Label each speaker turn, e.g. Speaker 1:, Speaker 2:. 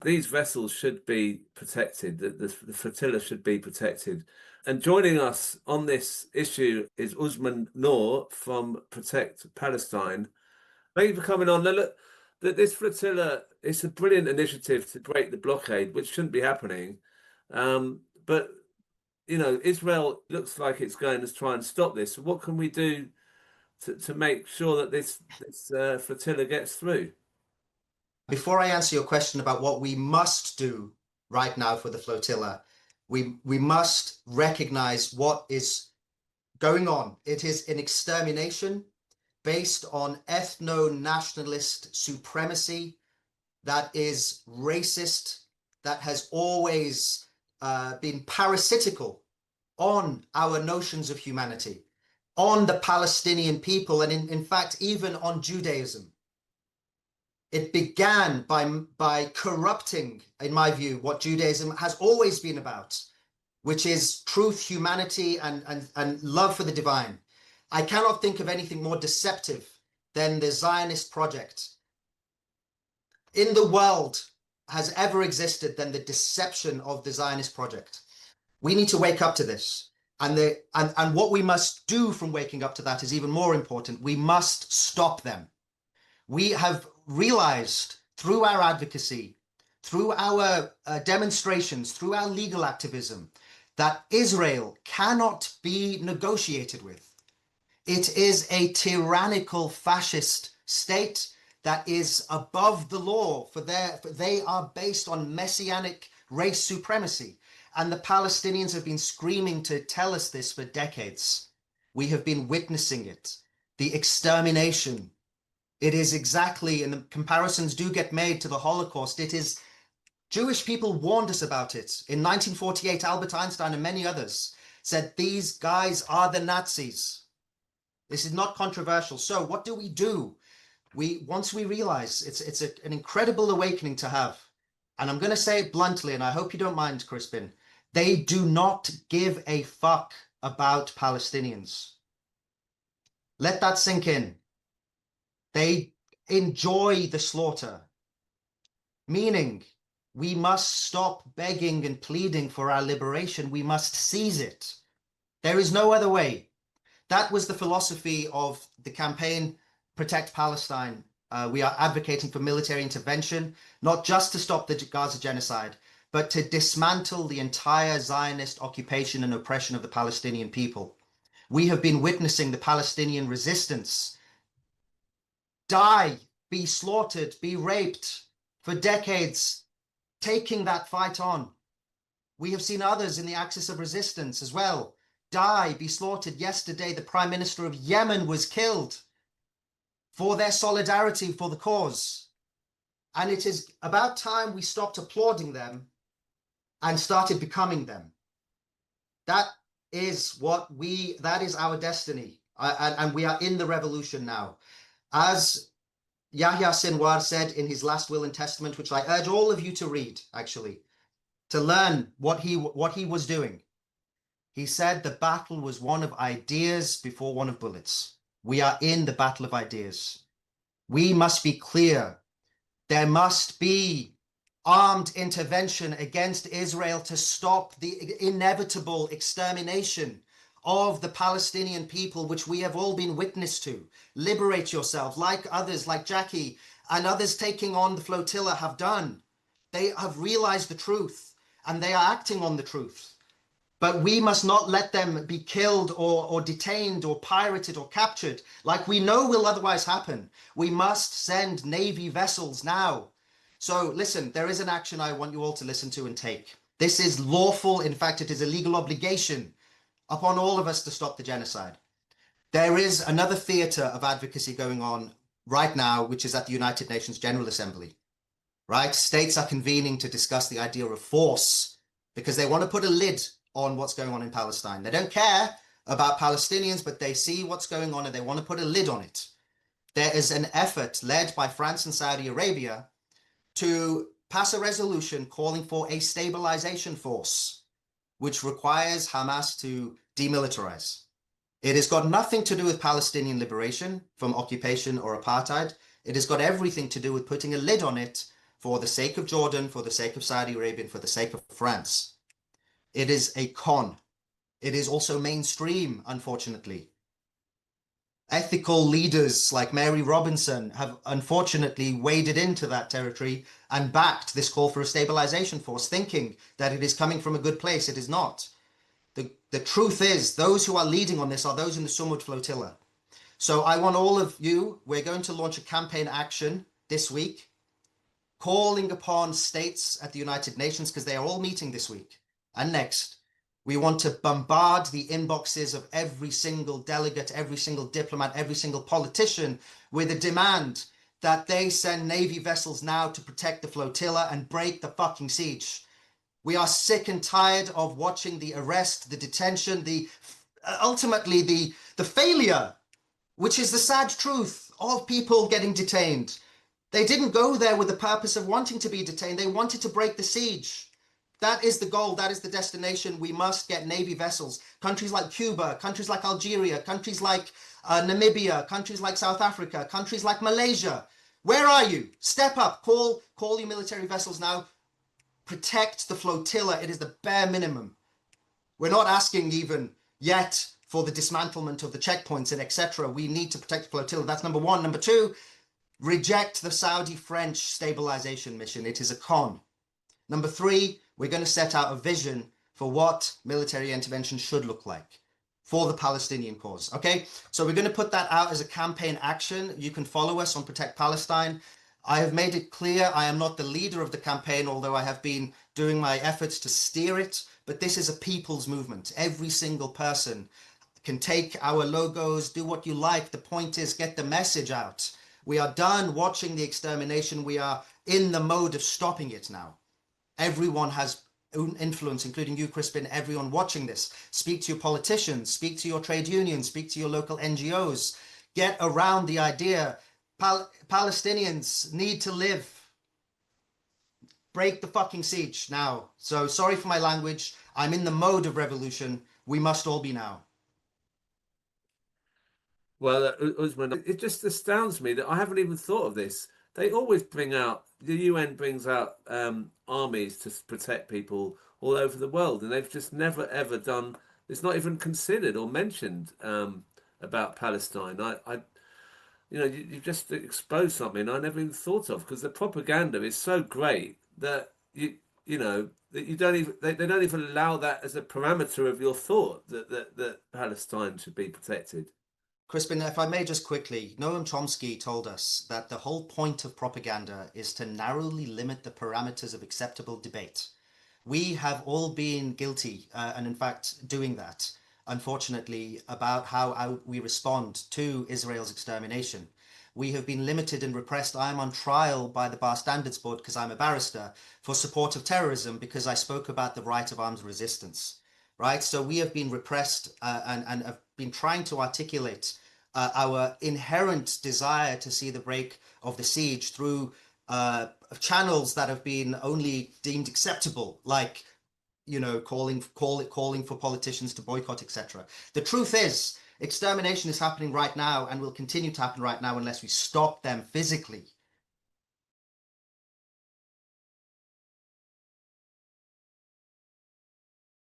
Speaker 1: these vessels should be protected, the flotilla should be protected. And joining us on this issue is Ousman Noor from Protect Palestine. Thank you for coming on. Now, look, this flotilla, it's a brilliant initiative to break the blockade, which shouldn't be happening. But, Israel looks like it's going to try and stop this. So what can we do to make sure that this flotilla gets through?
Speaker 2: Before I answer your question about what we must do right now for the flotilla, we must recognize what is going on. It is an extermination based on ethno-nationalist supremacy that is racist, that has always been parasitical on our notions of humanity, on the Palestinian people, and in fact, even on Judaism. It began by corrupting, in my view, what Judaism has always been about, which is truth, humanity, and love for the divine. I cannot think of anything more deceptive than the Zionist project in the world has ever existed than the deception of the Zionist project. We need to wake up to this. And what we must do from waking up to that is even more important. We must stop them. We have realized through our advocacy, through our demonstrations, through our legal activism, that Israel cannot be negotiated with. It is a tyrannical fascist state that is above the law, for they are based on messianic race supremacy. And the Palestinians have been screaming to tell us this for decades. We have been witnessing it, the extermination. It is exactly, and the comparisons do get made to the Holocaust. It is, Jewish people warned us about it. In 1948, Albert Einstein and many others said, these guys are the Nazis. This is not controversial. So what do? Once we realize it's an incredible awakening to have, and I'm going to say it bluntly, and I hope you don't mind, Crispin, they do not give a fuck about Palestinians. Let that sink in. They enjoy the slaughter, meaning we must stop begging and pleading for our liberation. We must seize it. There is no other way. That was the philosophy of the campaign Protect Palestine. We are advocating for military intervention, not just to stop the Gaza genocide, but to dismantle the entire Zionist occupation and oppression of the Palestinian people. We have been witnessing the Palestinian resistance die, be slaughtered, be raped for decades, taking that fight on. We have seen others in the axis of resistance as well die, be slaughtered. Yesterday, the Prime Minister of Yemen was killed for their solidarity for the cause. And it is about time we stopped applauding them and started becoming them. That is our destiny. And we are in the revolution now. As Yahya Sinwar said in his last will and testament, which I urge all of you to read, actually, to learn what he was doing. He said the battle was one of ideas before one of bullets. We are in the battle of ideas. We must be clear. There must be armed intervention against Israel to stop the inevitable extermination of the Palestinian people, which we have all been witness to. Liberate yourselves, like others, like Jackie and others taking on the flotilla have done. They have realized the truth and they are acting on the truth. But we must not let them be killed or detained or pirated or captured, like we know will otherwise happen. We must send Navy vessels now. So listen, there is an action I want you all to listen to and take. This is lawful. In fact, it is a legal obligation upon all of us to stop the genocide. There is another theater of advocacy going on right now, which is at the United Nations General Assembly, right? States are convening to discuss the idea of force because they want to put a lid on what's going on in Palestine. They don't care about Palestinians, but they see what's going on and they want to put a lid on it. There is an effort led by France and Saudi Arabia to pass a resolution calling for a stabilisation force, which requires Hamas to demilitarize. It has got nothing to do with Palestinian liberation from occupation or apartheid. It has got everything to do with putting a lid on it for the sake of Jordan, for the sake of Saudi Arabia, and for the sake of France. It is a con. It is also mainstream, unfortunately. Ethical leaders like Mary Robinson have unfortunately waded into that territory and backed this call for a stabilization force, thinking that it is coming from a good place. It is not. The truth is, those who are leading on this are those in the Sumud Flotilla. So I want all of you, we're going to launch a campaign action this week, calling upon states at the United Nations, because they are all meeting this week and next. We want to bombard the inboxes of every single delegate, every single diplomat, every single politician with a demand that they send Navy vessels now to protect the flotilla and break the fucking siege. We are sick and tired of watching the arrest, the detention, ultimately the failure, which is the sad truth of people getting detained. They didn't go there with the purpose of wanting to be detained. They wanted to break the siege. That is the goal. That is the destination. We must get Navy vessels. Countries like Cuba, countries like Algeria, countries like Namibia, countries like South Africa, countries like Malaysia. Where are you? Step up. Call your military vessels now. Protect the flotilla. It is the bare minimum. We're not asking even yet for the dismantlement of the checkpoints and etc. We need to protect the flotilla. That's number one. Number two, reject the Saudi-French stabilization mission. It is a con. Number three, we're going to set out a vision for what military intervention should look like for the Palestinian cause. Okay, so we're going to put that out as a campaign action. You can follow us on Protect Palestine. I have made it clear I am not the leader of the campaign, although I have been doing my efforts to steer it. But this is a people's movement. Every single person can take our logos, do what you like. The point is, get the message out. We are done watching the extermination. We are in the mode of stopping it now. Everyone has influence, including you, Crispin, everyone watching this. Speak to your politicians, speak to your trade unions, speak to your local NGOs. Get around the idea. Palestinians need to live. Break the fucking siege now. So sorry for my language. I'm in the mode of revolution. We must all be now.
Speaker 1: Well, Usman, it just astounds me that I haven't even thought of this. They always the UN brings out armies to protect people all over the world, and they've just never ever done. It's not even considered or mentioned about Palestine. You just exposed something I never even thought of, because the propaganda is so great that that you don't even they don't even allow that as a parameter of your thought that Palestine should be protected.
Speaker 2: Crispin, if I may just quickly, Noam Chomsky told us that the whole point of propaganda is to narrowly limit the parameters of acceptable debate. We have all been guilty, and in fact doing that, unfortunately, about how we respond to Israel's extermination. We have been limited and repressed. I am on trial by the Bar Standards Board, because I'm a barrister, for support of terrorism, because I spoke about the right of armed resistance. Right, so we have been repressed and have been trying to articulate our inherent desire to see the break of the siege through channels that have been only deemed acceptable, like calling for politicians to boycott, etc. The truth is, extermination is happening right now and will continue to happen right now unless we stop them physically.